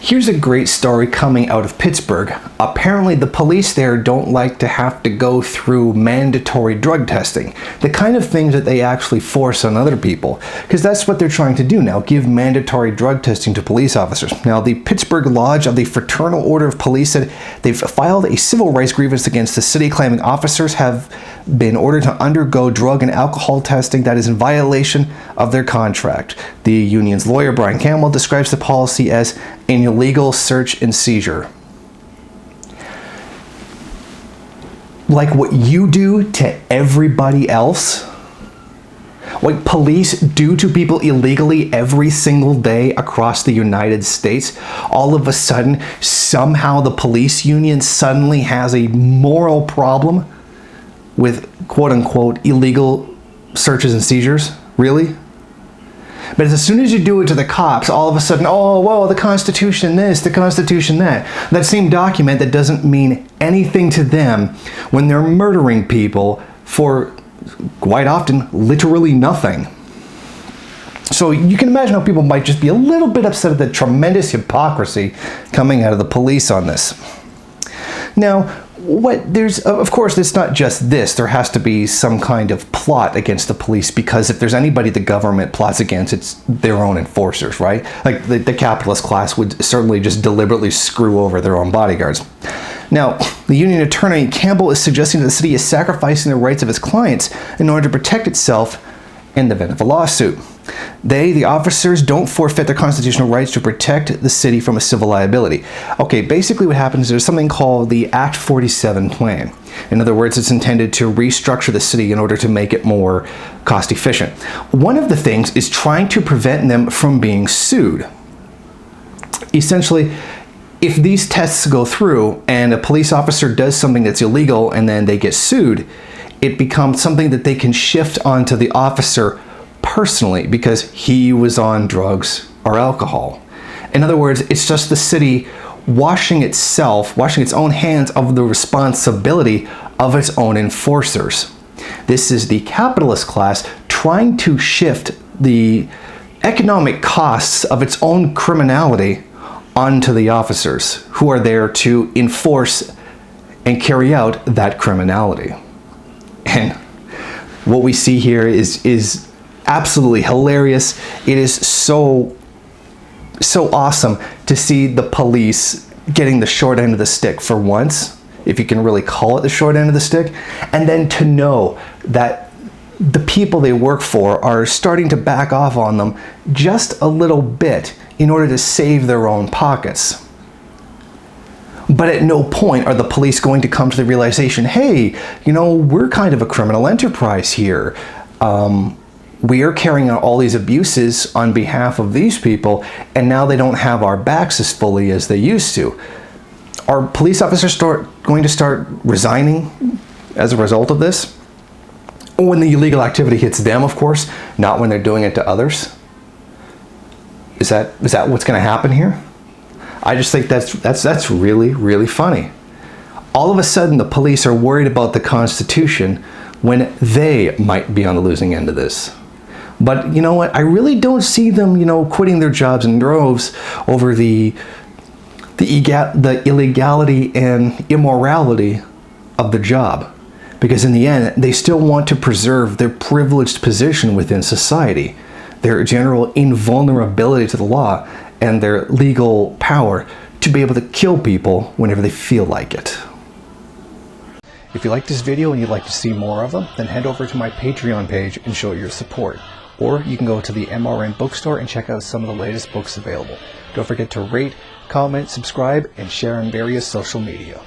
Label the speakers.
Speaker 1: Here's a great story coming out of Pittsburgh. Apparently the police there don't like to have to go through mandatory drug testing, the kind of things that they actually force on other people, because that's what they're trying to do now, give mandatory drug testing to police officers. Now, the Pittsburgh Lodge of the Fraternal Order of Police said they've filed a civil rights grievance against the city, claiming officers have been ordered to undergo drug and alcohol testing that is in violation of their contract. The union's lawyer, Brian Campbell, describes the policy as an illegal search and seizure. Like what you do to everybody else, what police do to people illegally every single day across the United States, all of a sudden, somehow the police union suddenly has a moral problem with quote-unquote illegal searches and seizures? Really? But as soon as you do it to the cops, all of a sudden, oh, well, the Constitution this, the Constitution that. That same document that doesn't mean anything to them when they're murdering people for, quite often, literally nothing. So you can imagine how people might just be a little bit upset at the tremendous hypocrisy coming out of the police on this. Now, of course, it's not just this. There has to be some kind of plot against the police, because if there's anybody the government plots against, it's their own enforcers, right? Like the capitalist class would certainly just deliberately screw over their own bodyguards. Now, the union attorney Campbell is suggesting that the city is sacrificing the rights of its clients in order to protect itself in the event of a lawsuit. The officers, don't forfeit their constitutional rights to protect the city from a civil liability. Okay, basically what happens is there's something called the Act 47 plan. In other words, it's intended to restructure the city in order to make it more cost efficient. One of the things is trying to prevent them from being sued. Essentially, if these tests go through and a police officer does something that's illegal and then they get sued, it becomes something that they can shift onto the officer personally because he was on drugs or alcohol. In other words, it's just the city washing its own hands of the responsibility of its own enforcers. This is the capitalist class trying to shift the economic costs of its own criminality onto the officers who are there to enforce and carry out that criminality. And what we see here is absolutely hilarious. It is so awesome to see the police getting the short end of the stick for once, if you can really call it the short end of the stick, and then to know that the people they work for are starting to back off on them just a little bit in order to save their own pockets. But at no point are the police going to come to the realization, hey, we're kind of a criminal enterprise here. We are carrying out all these abuses on behalf of these people, and now they don't have our backs as fully as they used to. Are police officers going to start resigning as a result of this? When the illegal activity hits them, of course, not when they're doing it to others. Is that what's going to happen here? I just think that's really, really funny. All of a sudden, the police are worried about the Constitution when they might be on the losing end of this. But you know what? I really don't see them, quitting their jobs in droves over the illegality and immorality of the job. Because in the end, they still want to preserve their privileged position within society, their general invulnerability to the law, and their legal power to be able to kill people whenever they feel like it. If you like this video and you'd like to see more of them, then head over to my Patreon page and show your support. Or you can go to the MRN bookstore and check out some of the latest books available. Don't forget to rate, comment, subscribe, and share on various social media.